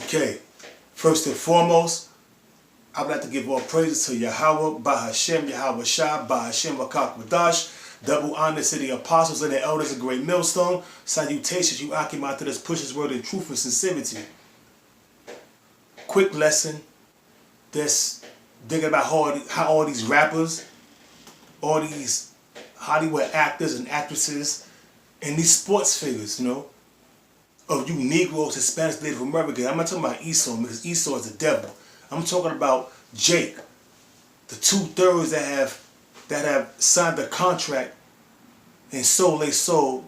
Okay, first and foremost, I would like to give all praises to Yahweh, Bahashem, Yahweh Shah, Bahashem, Wakak Wadash. Double honor to the apostles and the elders of Great Millstone. Salutations, you Akimat, to this pushes word in truth and sincerity. Quick lesson. This thinking about how all these rappers, all these Hollywood actors and actresses, and these sports figures, of you Negroes, Hispanics, Native Americans. I'm not talking about Esau because Esau is the devil. I'm talking about Jake, the 2/3 that have signed the contract and sold their soul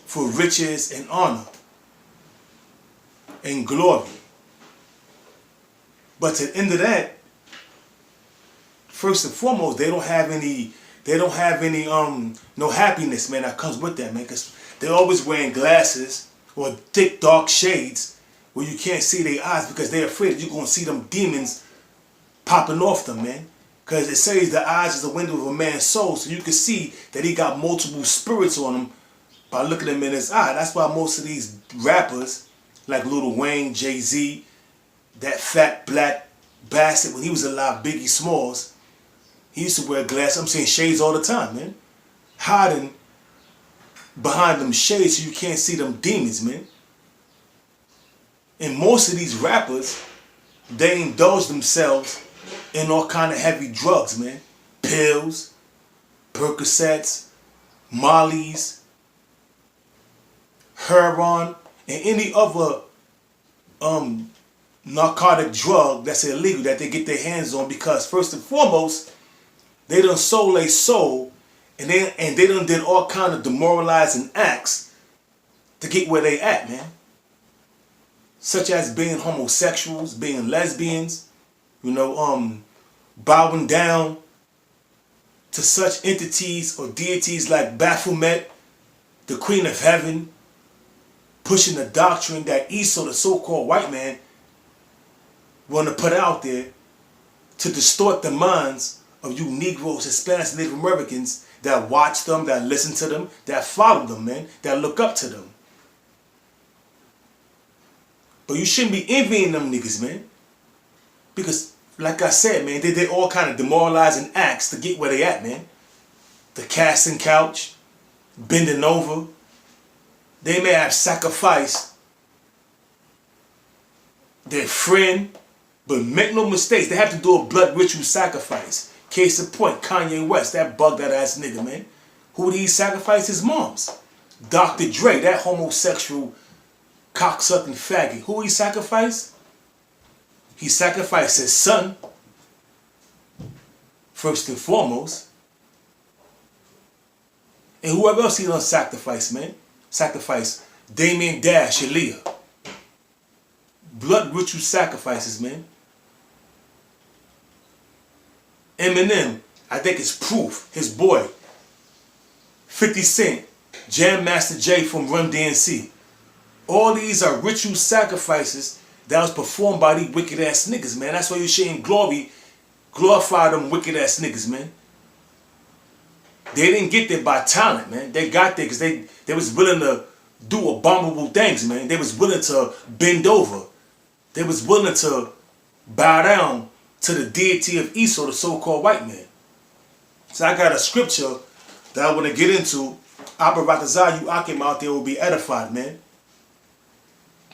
for riches and honor and glory. But to the end of that, first and foremost, they don't have any no happiness, man, that comes with that, man, because they're always wearing glasses or thick dark shades where you can't see their eyes because they're afraid that you're going to see them demons popping off them, man. Because it says the eyes is the window of a man's soul, so you can see that he got multiple spirits on him by looking at him in his eye. That's why most of these rappers, like Lil Wayne, Jay-Z, that fat black bastard, when he was alive, Biggie Smalls, he used to wear glasses, I'm saying shades all the time, man. Hiding behind them shades so you can't see them demons, man. And most of these rappers, they indulge themselves in all kind of heavy drugs, man. Pills, Percocets, Mollies, heroin, and any other narcotic drug that's illegal that they get their hands on, because first and foremost, they done sold their soul and they done did all kind of demoralizing acts to get where they at, man. Such as being homosexuals, being lesbians, bowing down to such entities or deities like Baphomet, the Queen of Heaven, pushing the doctrine that Esau, the so-called white man, want to put out there to distort the minds of you Negroes, Hispanics, Native Americans that watch them, that listen to them, that follow them, man, that look up to them. But you shouldn't be envying them niggas, man. Because, like I said, man, they did all kind of demoralizing acts to get where they at, man. The casting couch, bending over. They may have sacrificed their friend, but make no mistakes, they have to do a blood ritual sacrifice. Case in point, Kanye West, that bugged that ass nigga, man. Who did he sacrifice? His moms. Dr. Dre, that homosexual cocksucking faggot. Who he sacrificed? He sacrificed his son, first and foremost. And whoever else he done sacrifice, man. Sacrifice Damien Dash, Aaliyah. Blood ritual sacrifices, man. Eminem, I think it's Proof, his boy. 50 Cent, Jam Master Jay from Run DMC. All these are ritual sacrifices that was performed by these wicked ass niggas, man. That's why you shouldn't glorify them wicked ass niggas, man. They didn't get there by talent, man. They got there because they was willing to do abominable things, man. They was willing to bend over. They was willing to bow down to the deity of Esau, the so-called white man. So I got a scripture that I want to get into. Abaratazah, you Akim out there will be edified, man.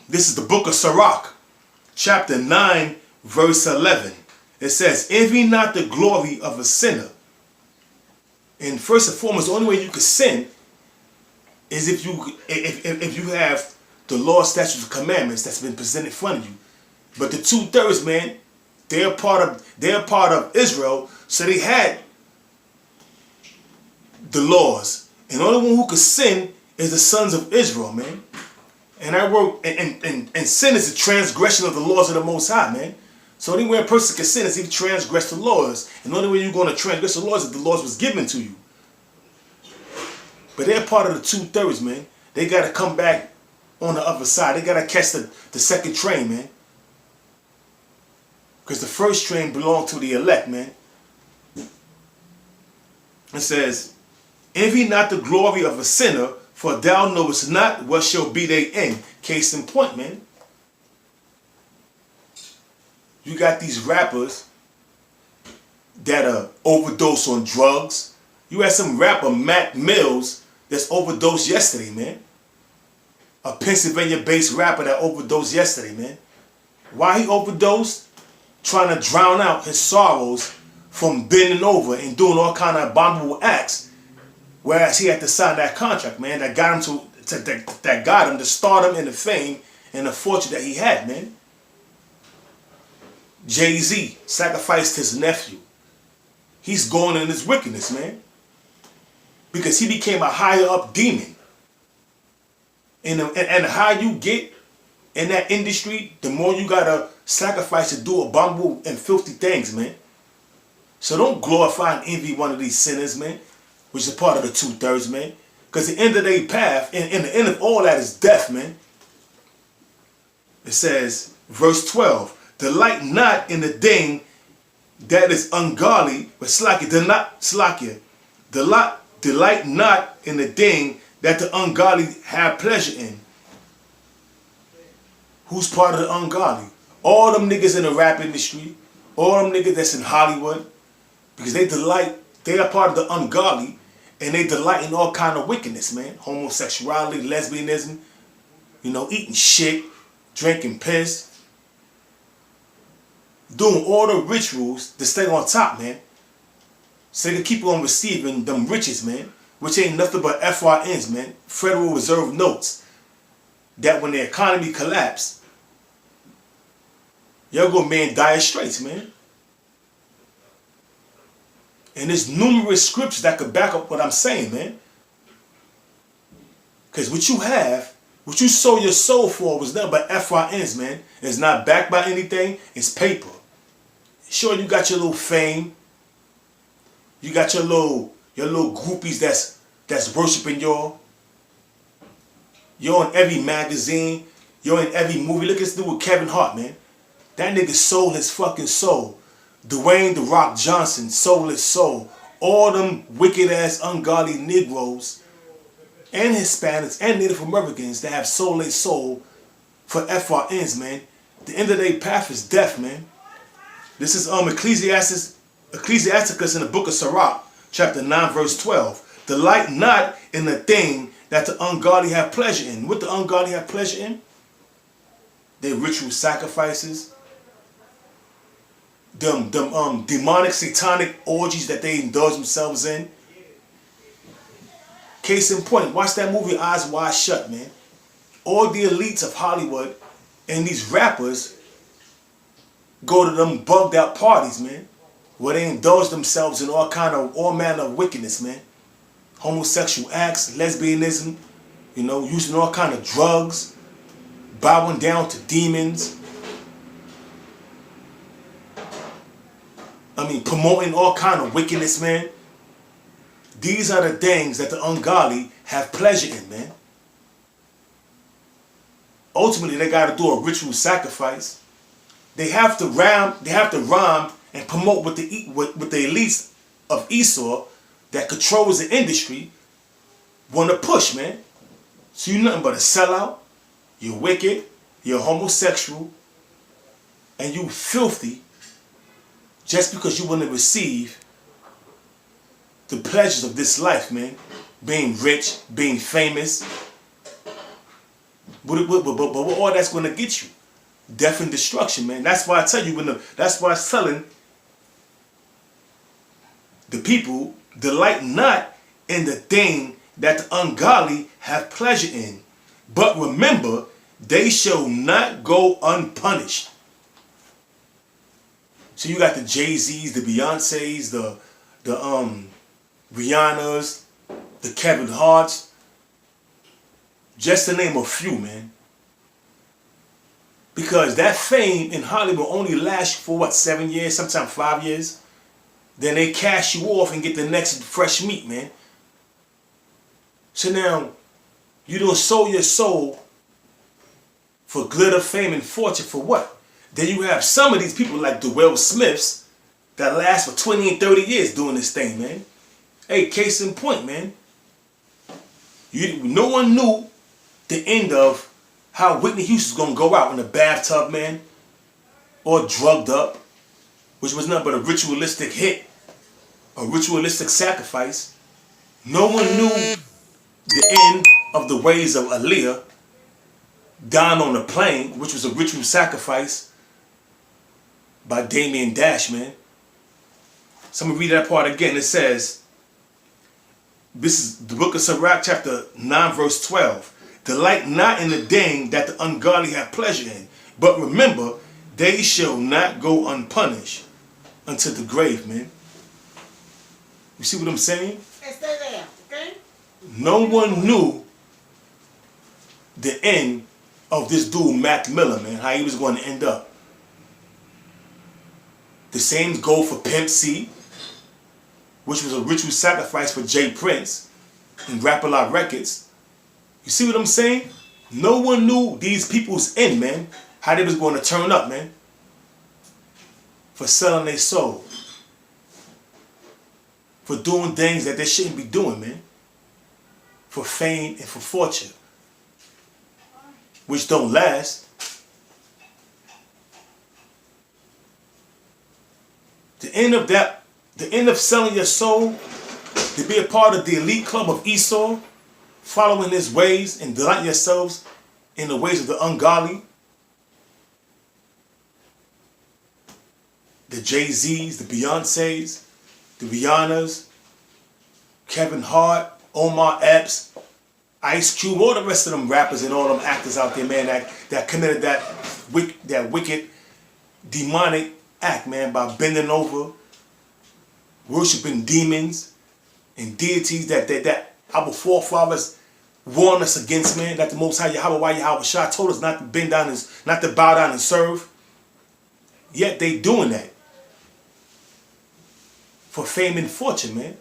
This is the book of Sirach, chapter 9, verse 11. It says, envy not the glory of a sinner. And first and foremost, the only way you can sin is if you have the law, statutes, and commandments that's been presented in front of you. But the 2/3, man, they're part of Israel, so they had the laws. And the only one who could sin is the sons of Israel, man. And sin is a transgression of the laws of the Most High, man. So the only way a person can sin is if you transgress the laws. And the only way you're going to transgress the laws is if the laws was given to you. But they're part of the 2/3, man. They got to come back on the other side. They got to catch the second train, man. Because the first train belonged to the elect, man. It says, envy not the glory of a sinner, for thou knowest not what shall be their end. Case in point, man. You got these rappers that are overdose on drugs. You had some rapper, Matt Mills, that's overdosed yesterday, man. A Pennsylvania-based rapper that overdosed yesterday, man. Why he overdosed? Trying to drown out his sorrows from bending over and doing all kind of abominable acts. Whereas he had to sign that contract, man, that got him that got him the stardom and the fame and the fortune that he had, man. Jay-Z sacrificed his nephew. He's going in his wickedness, man. Because he became a higher up demon. And the higher you get in that industry, the more you gotta sacrifice to do abominable and filthy things, man. So don't glorify and envy one of these sinners, man, which is part of the 2/3, man. Because the end of their path, and the end of all that is death, man. It says, verse 12, delight not in the thing that is ungodly, but delight not in the thing that the ungodly have pleasure in. Who's part of the ungodly? All them niggas in the rap industry, all them niggas that's in Hollywood, because they are part of the ungodly, and they delight in all kind of wickedness, man. Homosexuality, lesbianism, eating shit, drinking piss, doing all the rituals to stay on top, man. So they can keep on receiving them riches, man, which ain't nothing but FRNs, man, Federal Reserve notes, that when the economy collapse, y'all gonna be in dire straits, man. And there's numerous scriptures that could back up what I'm saying, man. Because what you sold your soul for was nothing but FRNs, man. It's not backed by anything, it's paper. Sure, you got your little fame. You got your little groupies that's worshiping y'all. You're in every magazine. You're in every movie. Look at this dude with Kevin Hart, man. That nigga sold his fucking soul. Dwayne "The Rock" Johnson sold his soul. All them wicked ass ungodly Negroes and Hispanics and Native Americans that have sold their soul for FRNs, man. The end of their path is death, man. This is Ecclesiasticus in the book of Sirach, chapter 9, verse 12. Delight not in the thing that the ungodly have pleasure in. What the ungodly have pleasure in? Their ritual sacrifices, them demonic, satanic orgies that they indulge themselves in. Case in point, watch that movie Eyes Wide Shut, man. All the elites of Hollywood and these rappers go to them bugged out parties, man, where they indulge themselves in all manner of wickedness, man. Homosexual acts, lesbianism, using all kind of drugs, bowing down to demons. Promoting all kind of wickedness, man. These are the things that the ungodly have pleasure in, man. Ultimately, they got to do a ritual sacrifice. They have to rhyme and promote with the elites of Esau that controls the industry want to push, man. So you're nothing but a sellout. You're wicked. You're homosexual. And you filthy just because you want to receive the pleasures of this life, man. Being rich, being famous. But what all that's going to get you? Death and destruction, man. That's why I tell you, that's why I'm telling the people, delight not in the thing that the ungodly have pleasure in. But remember, they shall not go unpunished. So you got the Jay-Z's, the Beyoncé's, the Rihanna's, the Kevin Hart's. Just to name a few, man. Because that fame in Hollywood only lasts for what, 7 years, sometimes 5 years? Then they cash you off and get the next fresh meat, man. So now, you don't sold your soul for glitter, fame, and fortune for what? Then you have some of these people like the Will Smiths that last for 20 and 30 years doing this thing, man. Hey, case in point, man. No one knew the end of how Whitney Houston's gonna go out in the bathtub, man. or drugged up, which was nothing but a ritualistic hit, a ritualistic sacrifice. No one knew the end of the ways of Aaliyah dying on the plane, which was a ritual sacrifice by Damien Dash, man. So I'm going to read that part again. It says, this is the book of Sirach, chapter 9, verse 12. Delight not in the thing that the ungodly have pleasure in, but remember, they shall not go unpunished unto the grave, man. You see what I'm saying? Stay there, okay? No one knew the end of this dude, Mac Miller, man, how he was going to end up. The same go for Pimp C, which was a ritual sacrifice for Jay Prince and Rap-A-Lot Records. You see what I'm saying? No one knew these people's end, man, how they was going to turn up, man, for selling their soul, for doing things that they shouldn't be doing, man, for fame and for fortune, which don't last. The end of selling your soul to be a part of the elite club of Esau, following his ways and delight yourselves in the ways of the ungodly, the Jay-Z's, the Beyoncé's, the Rihanna's, Kevin Hart, Omar Epps, Ice Cube, all the rest of them rappers and all them actors out there, man, that committed that wicked, demonic act, man, by bending over, worshiping demons and deities that our forefathers warned us against, man, that the Most High Yahweh Shah told us not to bend down and not to bow down and serve. Yet they doing that for fame and fortune, man.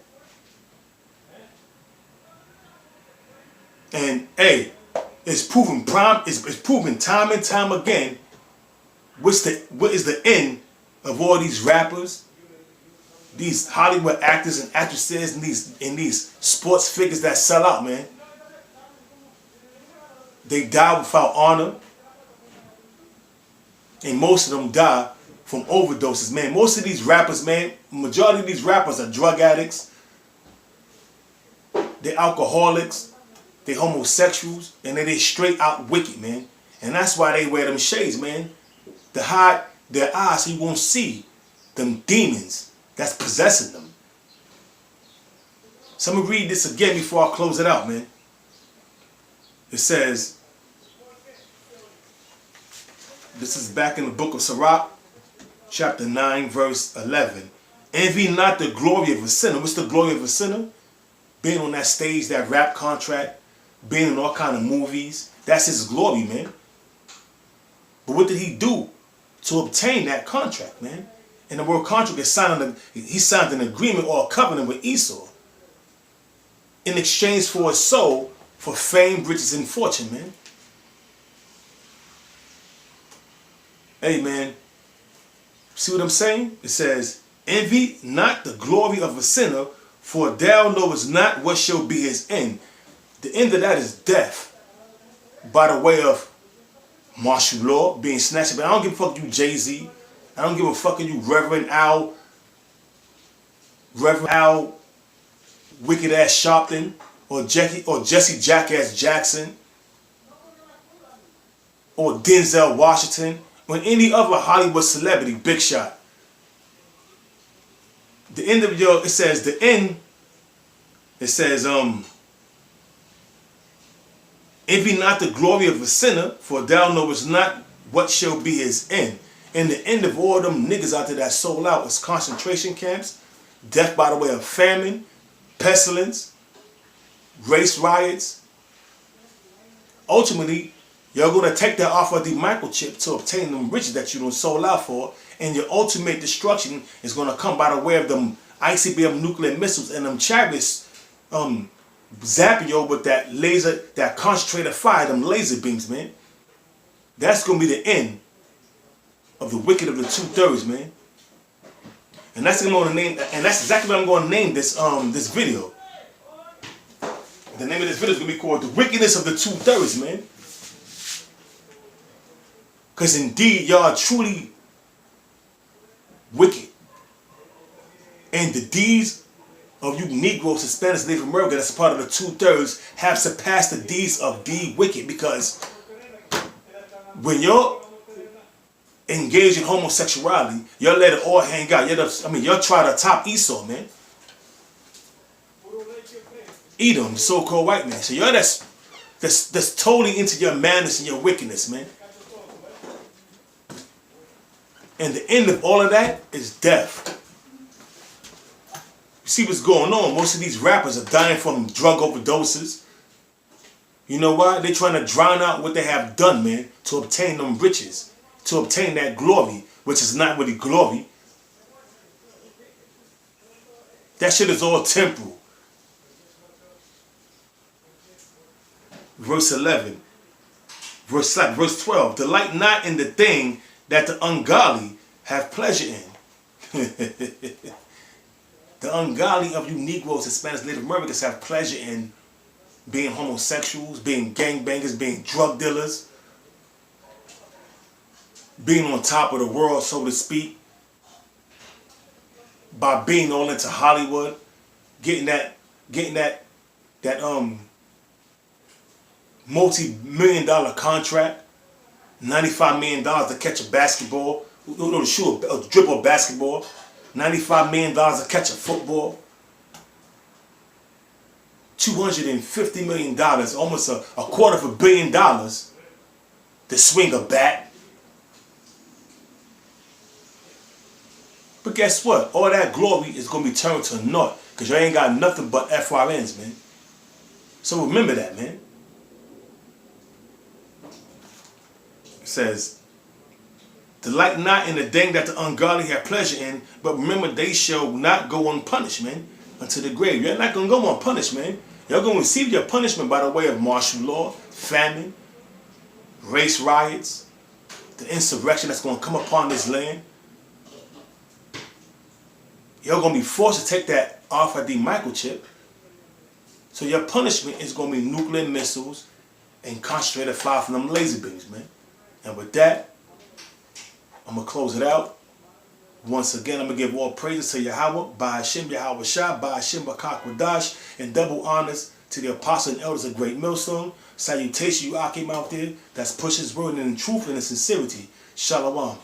And hey, it's proven time and time again what is the end of all these rappers, these Hollywood actors and actresses, and these sports figures that sell out, man. They die without honor, and most of them die from overdoses, man. Most of these rappers, man, majority of these rappers are drug addicts, they're alcoholics, they're homosexuals, and they straight out wicked, man. And that's why they wear them shades, man, to hide their eyes so you won't see them demons that's possessing them. So I'm going to read this again before I close it out, man. It says, this is back in the book of Sirach, chapter 9, verse 11. Envy not the glory of a sinner. What's the glory of a sinner? Being on that stage, that rap contract, being in all kind of movies. That's his glory, man. But what did he do to obtain that contract, man? And the word contract is he signed an agreement or a covenant with Esau in exchange for his soul, for fame, riches, and fortune, man. Hey, man, see what I'm saying? It says, envy not the glory of a sinner, for thou knowest not what shall be his end. The end of that is death, by the way of martial law, being snatched. But I don't give a fuck you, Jay-Z. I don't give a fuck you, Reverend Al, wicked ass Sharpton, or Jesse Jackass Jackson, or Denzel Washington, or any other Hollywood celebrity, big shot. The end of your, it says, the end, it says, envy not the glory of a sinner, for thou knowest not what shall be his end. And the end of all them niggas out there that sold out was concentration camps, death by the way of famine, pestilence, race riots. Ultimately, you're going to take that off of the microchip to obtain them riches that you done sold out for, and your ultimate destruction is going to come by the way of them ICBM nuclear missiles and them chariots zapping you with that laser, that concentrated fire, them laser beams, man. That's going to be the end of the wicked of the 2/3, man. And that's what I'm going to name, and that's exactly what I'm going to name this this video. The name of this video is going to be called The Wickedness of the 2/3, man. Because indeed, y'all truly the deeds of you Negroes, Hispanics, Native Americans, that's part of the 2/3, have surpassed the deeds of the wicked. Because when you're engaged in homosexuality, you'll let it all hang out. You'll try to top Esau, man. Edom, the so-called white man. So you're that's totally into your madness and your wickedness, man. And the end of all of that is death. You see what's going on? Most of these rappers are dying from drug overdoses. You know why? They're trying to drown out what they have done, man, to obtain them riches, to obtain that glory, which is not really glory. That shit is all temporal. Verse 11. Verse 12. Delight not in the thing that the ungodly have pleasure in. The ungodly of you Negroes, Hispanics, Native Americans have pleasure in being homosexuals, being gangbangers, being drug dealers, being on top of the world, so to speak, by being all into Hollywood, getting that multi-million-dollar contract, $95 million to catch a basketball, to shoot a dribble a basketball, $95 million to catch a football, $250 million, almost a $250 million to swing a bat. But guess what? All that glory is going to be turned to naught because you ain't got nothing but FRNs, man. So remember that, man. It says, delight not in the thing that the ungodly have pleasure in, but remember they shall not go unpunished, man, unto the grave. You're not going to go unpunished, man. You're going to receive your punishment by the way of martial law, famine, race riots, the insurrection that's going to come upon this land. You're going to be forced to take that RFID microchip. So your punishment is going to be nuclear missiles and concentrated fire from them laser beams, man. And with that, I'm going to close it out. Once again, I'm going to give all praises to Yahweh, Ba'Hashem Yahweh Shah, Ba'Hashem Bakakwadash, and double honors to the apostles and elders of Great Millstone. Salutation, you Akim out there, that's pushing his word in truth and in sincerity. Shalom.